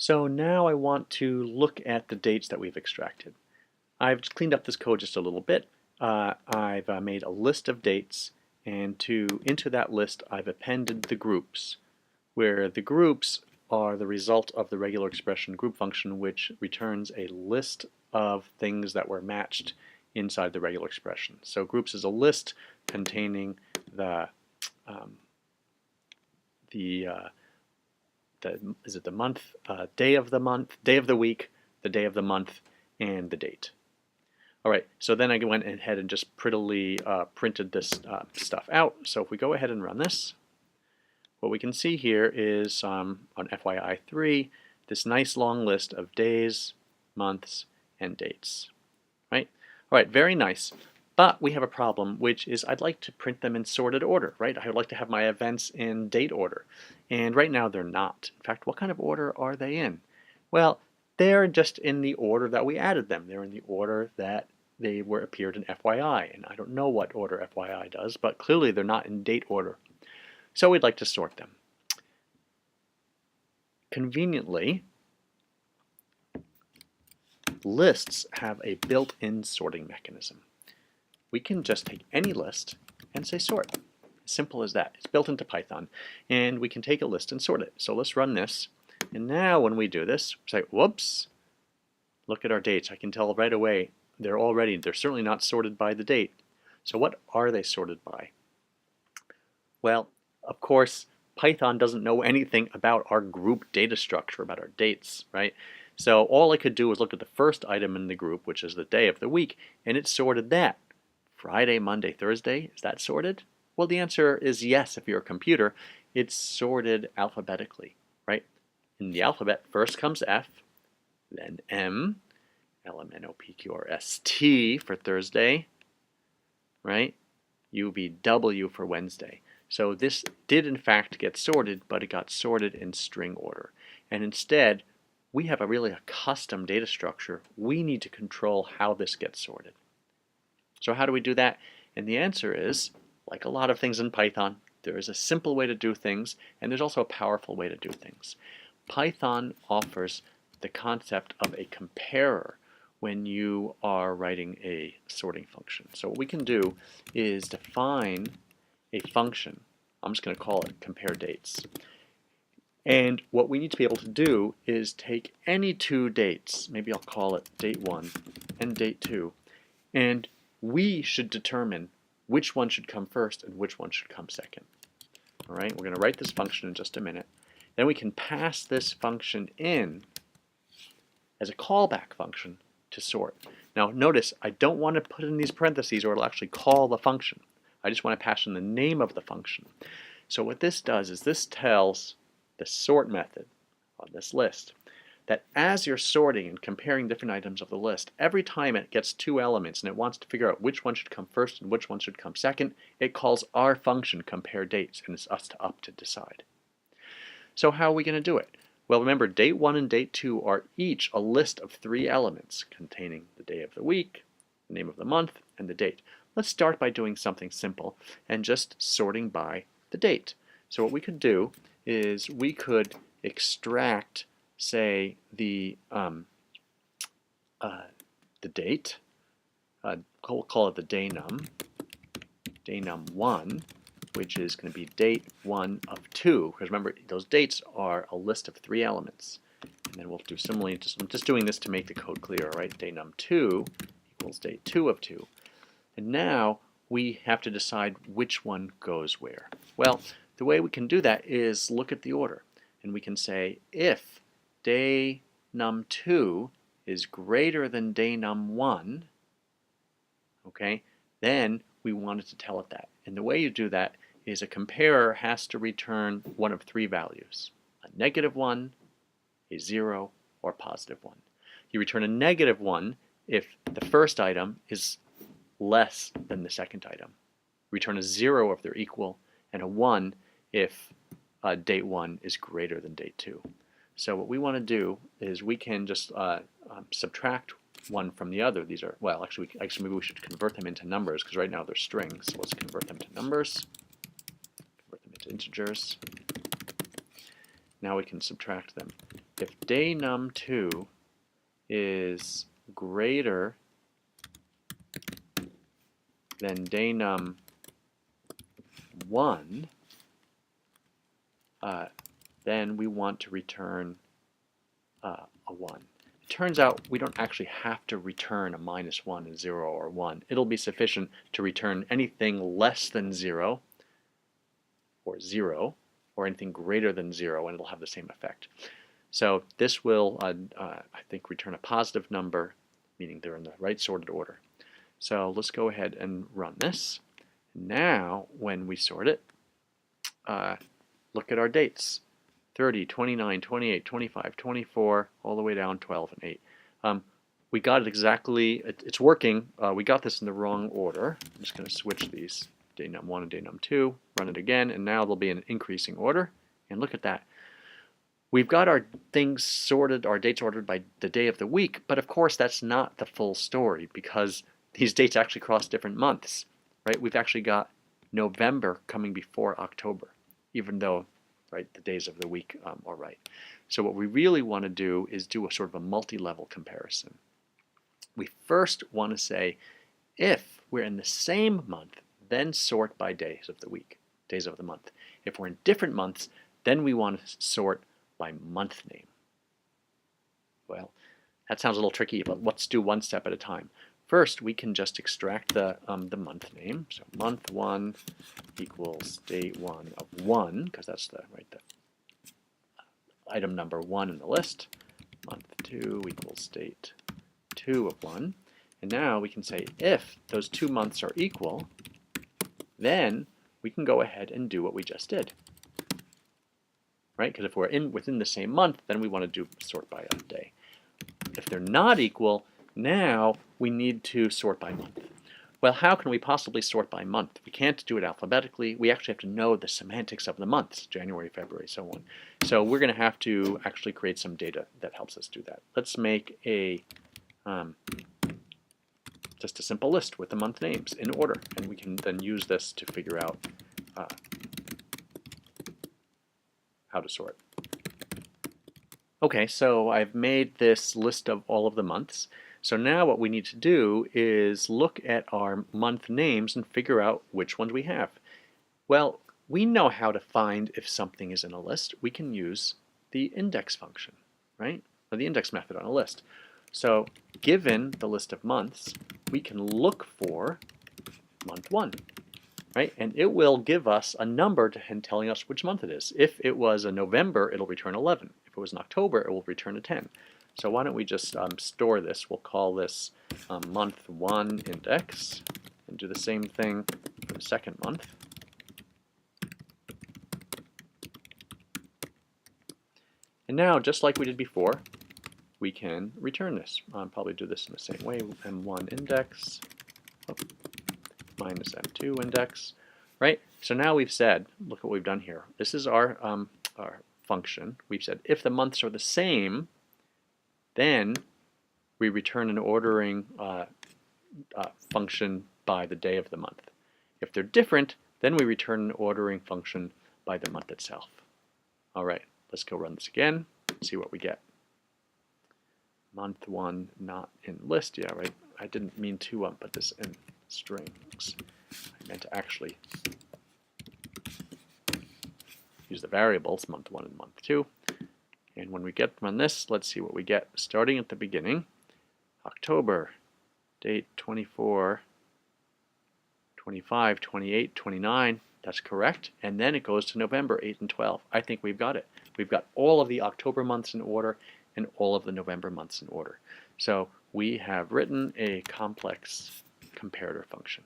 So now I want to look at the dates that we've extracted. I've cleaned up this code just a little bit. I've made a list of dates, and into that list I've appended the groups, where the groups are the result of the regular expression group function, which returns a list of things that were matched inside the regular expression. So groups is a list containing the day of the month, day of the week, the day of the month, and the date. All right, so then I went ahead and just prettily printed this stuff out. So if we go ahead and run this, what we can see here is on FYI 3, this nice long list of days, months, and dates. Right? All right, very nice. But we have a problem, which is I'd like to print them in sorted order, right? I would like to have my events in date order. And right now they're not. In fact, what kind of order are they in? Well, they're just in the order that we added them. They're in the order that they appeared in FYI. And I don't know what order FYI does, but clearly they're not in date order. So we'd like to sort them. Conveniently, lists have a built-in sorting mechanism. We can just take any list and say sort. As simple as that. It's built into Python. And we can take a list and sort it. So let's run this. And now when we do this, we say, whoops, look at our dates. I can tell right away they're certainly not sorted by the date. So what are they sorted by? Well, of course, Python doesn't know anything about our group data structure, about our dates, right? So all I could do was look at the first item in the group, which is the day of the week, and it sorted that. Friday, Monday, Thursday, is that sorted? Well, the answer is yes if you're a computer. It's sorted alphabetically, right? In the alphabet, first comes F, then M, LMNOPQRST for Thursday, right? UVW for Wednesday. So this did in fact get sorted, but it got sorted in string order. And instead, we have a custom data structure. We need to control how this gets sorted. So how do we do that? And the answer is, like a lot of things in Python, there is a simple way to do things, and there's also a powerful way to do things. Python offers the concept of a comparer when you are writing a sorting function. So what we can do is define a function. I'm just going to call it compare dates. And what we need to be able to do is take any two dates, maybe I'll call it date 1 and date 2, and we should determine which one should come first and which one should come second. All right, we're going to write this function in just a minute. Then we can pass this function in as a callback function to sort. Now notice, I don't want to put in these parentheses or it'll actually call the function. I just want to pass in the name of the function. So what this does is this tells the sort method on this list that as you're sorting and comparing different items of the list, every time it gets two elements and it wants to figure out which one should come first and which one should come second, it calls our function compare dates, and it's up to decide. So how are we going to do it? Well, remember, date 1 and date 2 are each a list of 3 elements containing the day of the week, the name of the month, and the date. Let's start by doing something simple and just sorting by the date. So what we could do is we could extract, say, the date. We'll call it the day num1, which is going to be date 1 of 2. Because remember, those dates are a list of 3 elements. And then we'll do similarly. I'm just doing this to make the code clear, right? Day num2 equals date 2 of 2. And now we have to decide which one goes where. Well, the way we can do that is look at the order. And we can say if day num2 is greater than day num1, okay, then we wanted to tell it that. And the way you do that is a comparer has to return one of 3 values: a -1, a 0, or a +1. You return a -1 if the first item is less than the second item. Return a 0 if they're equal, and a 1 if date 1 is greater than date 2. So what we want to do is we can just subtract one from the other. These are, well, actually maybe we should convert them into numbers, because right now they're strings. So let's convert them to numbers, convert them into integers. Now we can subtract them. If day num2 is greater than day num1, then we want to return a 1. It turns out we don't actually have to return a -1, a 0, or 1. It'll be sufficient to return anything less than 0, or anything greater than 0, and it'll have the same effect. So this will, I think, return a positive number, meaning they're in the right sorted order. So let's go ahead and run this. Now, when we sort it, look at our dates. 30, 29, 28, 25, 24, all the way down 12 and 8. We got it exactly, it's working. We got this in the wrong order. I'm just going to switch these, day num1 and day num2, run it again, and now they'll be in increasing order. And look at that. We've got our things sorted, our dates ordered by the day of the week, but of course that's not the full story because these dates actually cross different months, right? We've actually got November coming before October, even though the days of the week are right. So what we really want to do is do a sort of a multi-level comparison. We first want to say, if we're in the same month, then sort by days of the week, days of the month. If we're in different months, then we want to sort by month name. Well, that sounds a little tricky, but let's do one step at a time. First, we can just extract the month name. So month 1 equals date 1 of 1, because that's the item number 1 in the list. Month 2 equals date 2 of 1. And now we can say if those two months are equal, then we can go ahead and do what we just did. Right? Because if we're within the same month, then we want to sort by a day. If they're not equal, now we need to sort by month. Well, how can we possibly sort by month? We can't do it alphabetically. We actually have to know the semantics of the months, January, February, so on. So we're going to have to actually create some data that helps us do that. Let's make a just a simple list with the month names in order, and we can then use this to figure out how to sort. Okay, so I've made this list of all of the months. So now what we need to do is look at our month names and figure out which ones we have. Well, we know how to find if something is in a list. We can use the index function, right? Or the index method on a list. So given the list of months, we can look for month 1, right? And it will give us a number telling us which month it is. If it was a November, it'll return 11. If it was an October, it will return a 10. So why don't we just store this? We'll call this month 1 index and do the same thing for the second month. And now, just like we did before, we can return this. Probably do this in the same way, m1 index minus m2 index, right? So now we've said, look what we've done here. This is our function. We've said if the months are the same, then we return an ordering function by the day of the month. If they're different, then we return an ordering function by the month itself. All right, let's go run this again, see what we get. Month 1 not in list, yeah, right? I didn't mean to put this in strings. I meant to actually use the variables month 1 and month 2. And when we run this, let's see what we get. Starting at the beginning, October, date 24, 25, 28, 29, that's correct. And then it goes to November, 8 and 12. I think we've got it. We've got all of the October months in order and all of the November months in order. So we have written a complex comparator function.